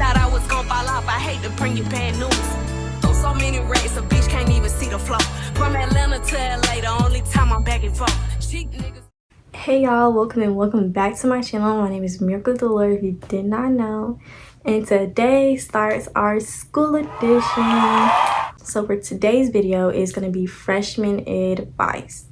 thought I was gonna fall off. I hate to bring you bad news. So many racks, a bitch can't even see the flow. From Atlanta to LA, the only time I'm back and forth. Cheap niggas. Hey y'all, welcome back to my channel. My name is Miracle Dolor, if you did not know. And today starts our school edition. So for today's video is going to be freshman advice.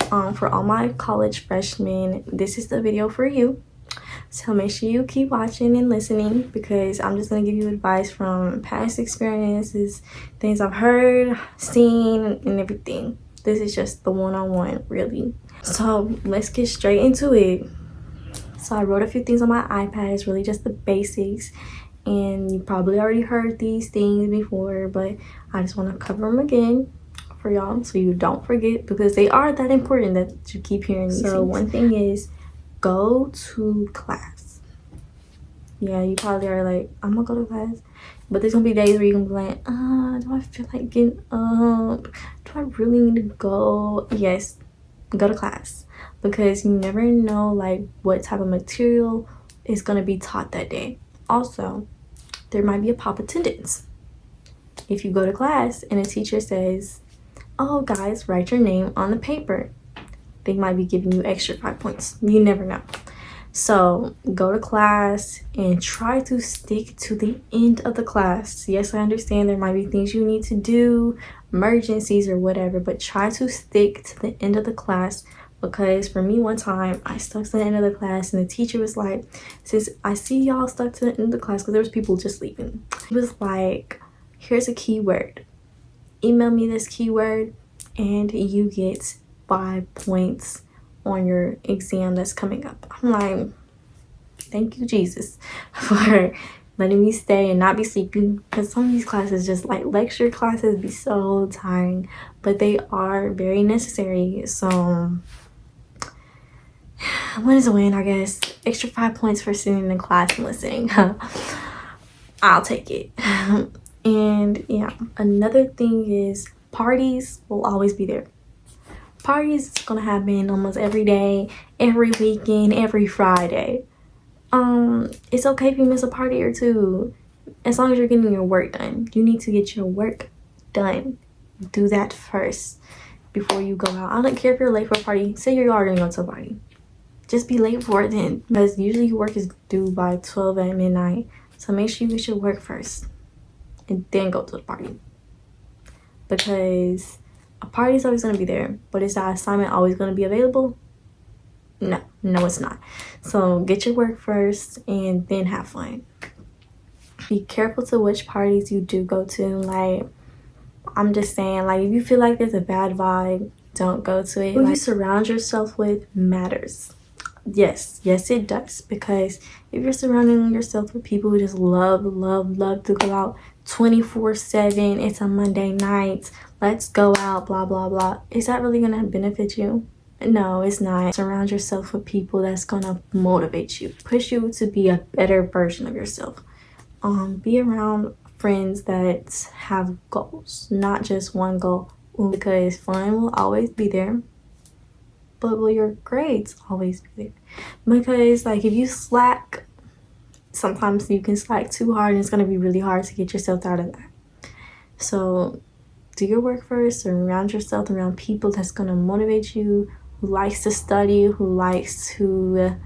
For all my college freshmen, this is the video for you. So make sure you keep watching and listening, because I'm just going to give you advice from past experiences, things I've heard, seen, and everything. This is just the one-on-one, really. So let's get straight into it. So I wrote a few things on my iPad. It's really just the basics, and you probably already heard these things before, but I just want to cover them again for y'all so you don't forget, because they are that important that you keep hearing these things. One thing is, go to class. Yeah, you probably are like, I'm gonna go to class, but there's gonna be days where you're gonna be like, do I feel like getting up? Do I really need to go? Yes, go to class, because you never know like what type of material is gonna be taught that day. Also, there might be a pop attendance. If you go to class and a teacher says, oh guys, write your name on the paper, they might be giving you extra 5 points. You never know. So go to class and try to stick to the end of the class. Yes, I understand there might be things you need to do, emergencies or whatever, but try to stick to the end of the class. Because for me, one time I stuck to the end of the class and the teacher was like, since I see y'all stuck to the end of the class, because there was people just leaving, he was like, here's a keyword, email me this keyword and you get 5 points on your exam that's coming up. I'm like, thank you Jesus for letting me stay and not be sleeping, because some of these classes, just like lecture classes, be so tiring, but they are very necessary. So win is a win, I guess. Extra 5 points for sitting in class and listening. I'll take it. And yeah, another thing is, parties will always be there. Parties is gonna happen almost every day, every weekend, every Friday. It's okay if you miss a party or two, as long as you're getting your work done. You need to get your work done. Do that first before you go out. I don't care if you're late for a party. Say you are gonna go to a party, just be late for it then, because usually your work is due by 12 at midnight. So make sure you get your work first and then go to the party, because a party is always going to be there, but is that assignment always going to be available? No, it's not. So get your work first and then have fun. Be careful to which parties you do go to. Like, I'm just saying, like, if you feel like there's a bad vibe, don't go to it. Who you surround yourself with matters. Yes, it does, because if you're surrounding yourself with people who just love to go out 24/7, it's a Monday night, let's go out, blah blah blah, is that really gonna benefit you? No, it's not. Surround yourself with people that's gonna motivate you, push you to be a better version of yourself. Be around friends that have goals, not just one goal, because fun will always be there, but will your grades always be there? Because like, if you slack, sometimes you can slack too hard and it's going to be really hard to get yourself out of that. So do your work first, surround yourself around people that's going to motivate you, who likes to study, who likes to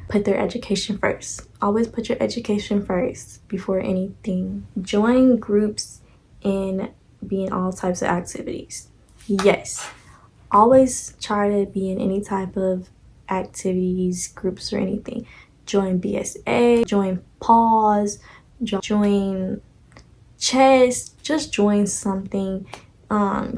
put their education first. Always put your education first before anything. Join groups and be in all types of activities. Yes, always try to be in any type of activities, groups, or anything. Join BSA, join PAWS, join chess, just join something.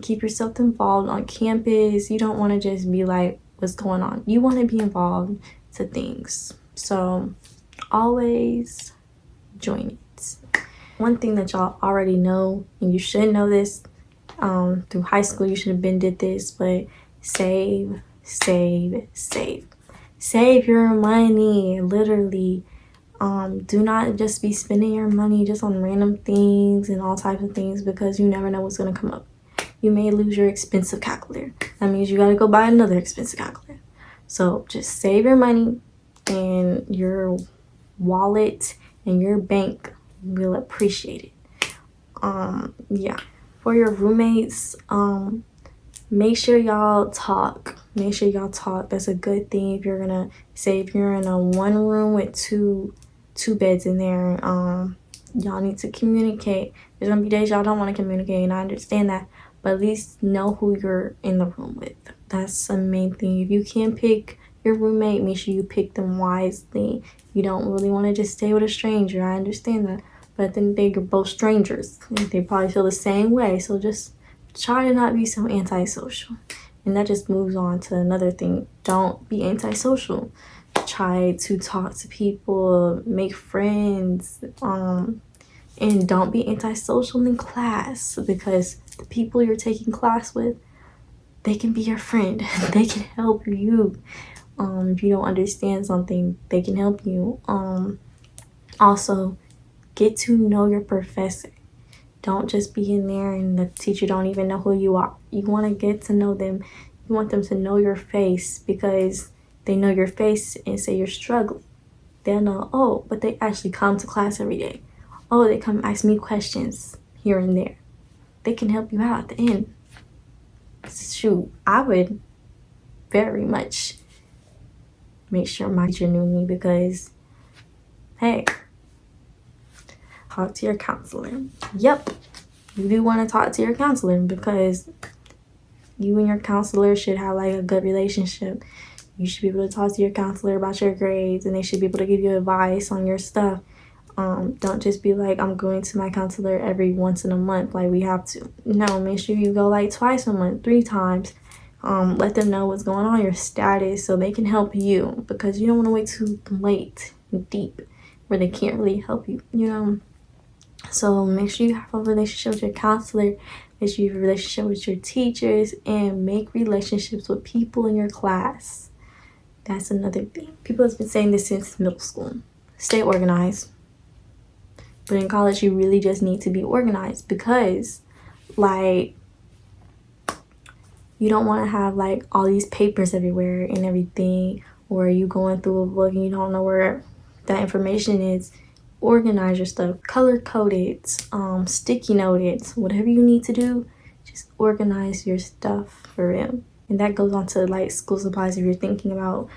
Keep yourself involved on campus. You don't want to just be like, what's going on? You want to be involved to things. So always join it. One thing that y'all already know, and you should know this, through high school you should have been did this, but save your money. Literally, do not just be spending your money just on random things and all types of things, because you never know what's going to come up. You may lose your expensive calculator. That means you got to go buy another expensive calculator. So just save your money, and your wallet and your bank we'll appreciate it. Yeah, for your roommates, make sure y'all talk. That's a good thing. If you're gonna say, if you're in a one room with two beds in there, y'all need to communicate. There's gonna be days y'all don't want to communicate, and I understand that, but at least know who you're in the room with. That's the main thing. If you can't pick your roommate, make sure you pick them wisely. You don't really want to just stay with a stranger. I understand that, but at the end of the day, you're both strangers. They probably feel the same way, so just try to not be so antisocial. And that just moves on to another thing. Don't be antisocial. Try to talk to people, make friends, and don't be antisocial in class, because the people you're taking class with, they can be your friend. They can help you. If you don't understand something, they can help you. Also, get to know your professor. Don't just be in there and the teacher don't even know who you are. You want to get to know them. You want them to know your face, because they know your face and say you're struggling. They'll know, oh, but they actually come to class every day. Oh, they come ask me questions here and there. They can help you out at the end. Shoot, I would very much make sure my teacher knew me, because, hey, talk to your counselor. Yep, you do want to talk to your counselor, because you and your counselor should have like a good relationship. You should be able to talk to your counselor about your grades, and they should be able to give you advice on your stuff. Don't just be like, I'm going to my counselor every once in a month, like we have to. No, make sure you go like twice a month, 3 times. Let them know what's going on, your status, so they can help you, because you don't want to wait too late and deep where they can't really help you, you know. So make sure you have a relationship with your counselor, make sure you have a relationship with your teachers, and make relationships with people in your class. That's another thing. People have been saying this since middle school. Stay organized. But in college, you really just need to be organized, because, like, you don't want to have, like, all these papers everywhere and everything, or you going through a book and you don't know where that information is. Organize your stuff. Color code it. Sticky note it. Whatever you need to do, just organize your stuff for real. And that goes on to, like, school supplies if you're thinking about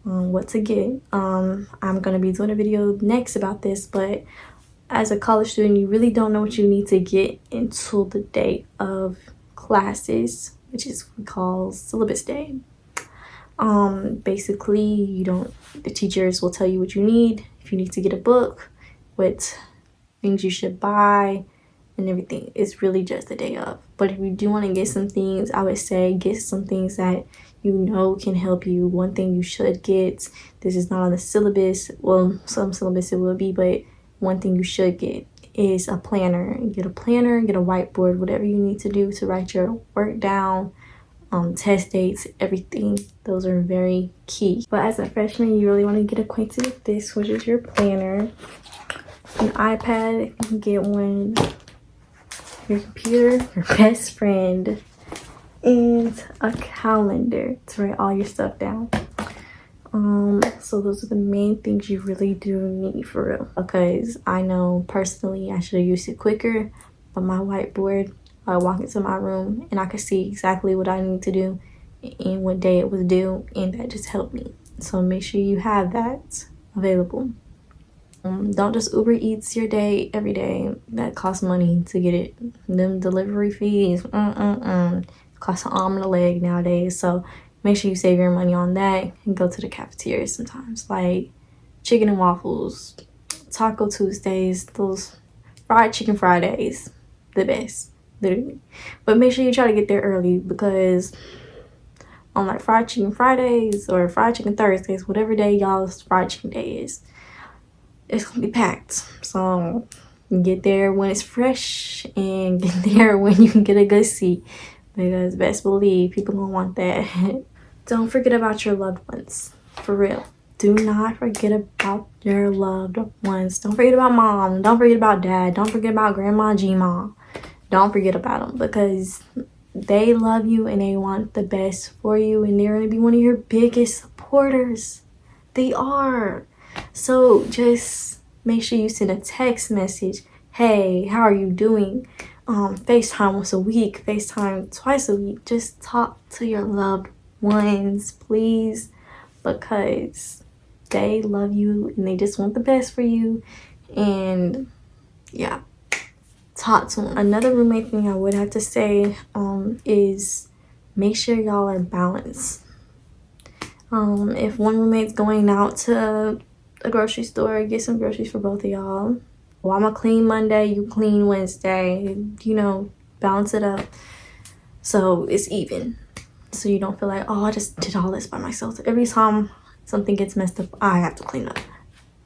what to get. I'm going to be doing a video next about this, but as a college student, you really don't know what you need to get until the day of classes, which is what we call syllabus day. Basically, the teachers will tell you what you need. If you need to get a book, what things you should buy, and everything. It's really just the day of. But if you do want to get some things, I would say get some things that you know can help you. One thing you should get, this is not on the syllabus, well, some syllabus it will be, but one thing you should get is a planner. Get a planner, get a whiteboard, whatever you need to do to write your work down, test dates, everything. Those are very key. But as a freshman, you really want to get acquainted with this, which is your planner, an iPad, if you can get one, your computer, your best friend, and a calendar to write all your stuff down. So those are the main things you really do need for real, because I know personally I should have used it quicker, but my whiteboard, I walk into my room and I could see exactly what I need to do and what day it was due, and that just helped me. So make sure you have that available. Don't just Uber Eats your day every day. That costs money to get it. Them delivery fees, cost an arm and a leg nowadays. So make sure you save your money on that and go to the cafeteria sometimes. Like chicken and waffles, Taco Tuesdays, those fried chicken Fridays, the best, literally. But make sure you try to get there early, because on like fried chicken Fridays or fried chicken Thursdays, whatever day y'all's fried chicken day is, it's gonna be packed. So get there when it's fresh and get there when you can get a good seat, because best believe people gonna want that. Don't forget about your loved ones, for real. Do not forget about your loved ones. Don't forget about mom. Don't forget about dad. Don't forget about grandma G-Ma. Don't forget about them, because they love you and they want the best for you, and they're gonna be one of your biggest supporters. They are. So just make sure you send a text message. Hey, how are you doing? FaceTime once a week, FaceTime twice a week. Just talk to your loved ones, please, because they love you and they just want the best for you. And yeah, talk to them. Another roommate thing I would have to say is make sure y'all are balanced. If one roommate's going out to a grocery store, get some groceries for both of y'all. Well, I'm gonna clean Monday, you clean Wednesday, you know, balance it up so it's even. So you don't feel like, oh, I just did all this by myself. Every time something gets messed up, I have to clean up.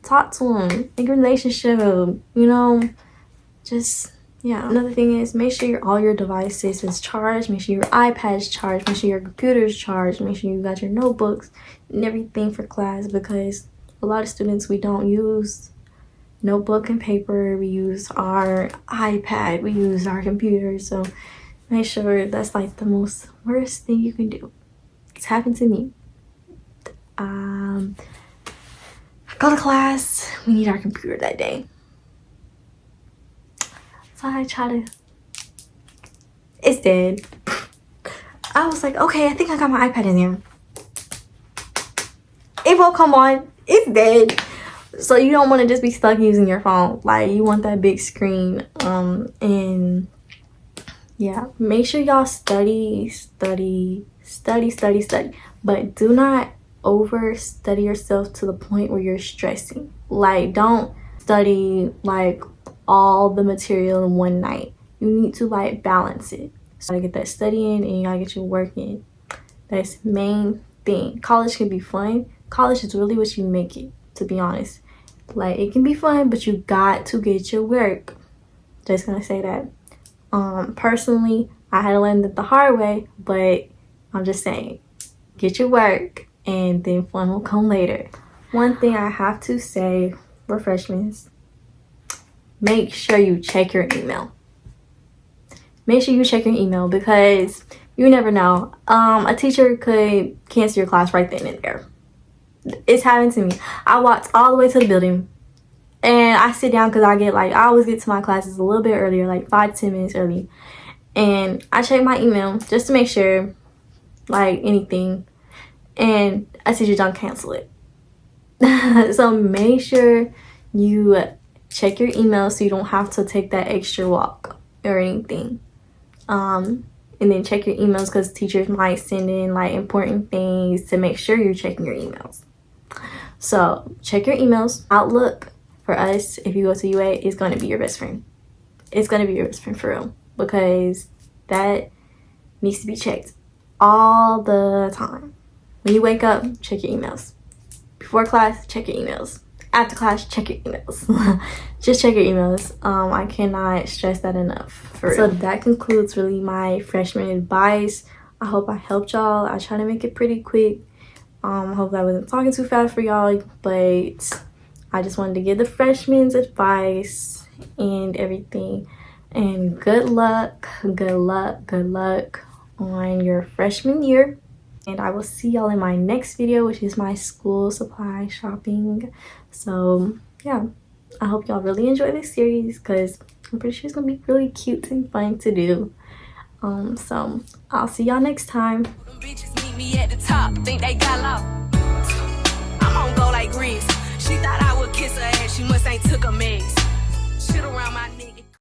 Talk to them, make a relationship, you know, just, yeah. Another thing is make sure all your devices is charged, make sure your iPad's charged, make sure your computer's charged, make sure you got your notebooks and everything for class, because a lot of students, we don't use notebook and paper, we use our iPad, we use our computer. So make sure that's like the most worst thing you can do. It's happened to me. I go to class, we need our computer that day, so I try to, it's dead. I was like, okay, I think I got my iPad in there. It won't come on, it's dead. So you don't want to just be stuck using your phone. Like, you want that big screen. And yeah, make sure y'all study. But do not over study yourself to the point where you're stressing. Like, don't study like all the material in one night. You need to like balance it. So you gotta get that studying and you gotta get your work in. That's the main thing. College can be fun. College is really what you make it, to be honest. Like, it can be fun, but you got to get your work. Just gonna say that. Personally, I had to learn it the hard way, but I'm just saying, get your work and then fun will come later. One thing I have to say for freshmen, make sure you check your email. Make sure you check your email, because you never know. A teacher could cancel your class right then and there. It's happened to me. I walked all the way to the building and I sit down because I always get to my classes a little bit earlier, like 5 to 10 minutes early. And I check my email just to make sure, like, anything. And a teacher don't cancel it. So make sure you check your email so you don't have to take that extra walk or anything. And then check your emails, because teachers might send in like important things to make sure you're checking your emails. So check your emails. Outlook for us, if you go to UA, is going to be your best friend. It's going to be your best friend for real, because that needs to be checked all the time. When you wake up, check your emails. Before class, check your emails. After class, check your emails. Just check your emails. I cannot stress that enough, for real. So that concludes really my freshman advice. I hope I helped y'all. I try to make it pretty quick. I hope I wasn't talking too fast for y'all, but I just wanted to give the freshmen's advice and everything. And good luck on your freshman year. And I will see y'all in my next video, which is my school supply shopping. So yeah, I hope y'all really enjoy this series, because I'm pretty sure it's gonna be really cute and fun to do. So I'll see y'all next time. Bitches meet me at the top, think they got lost. I'm on go like Grease.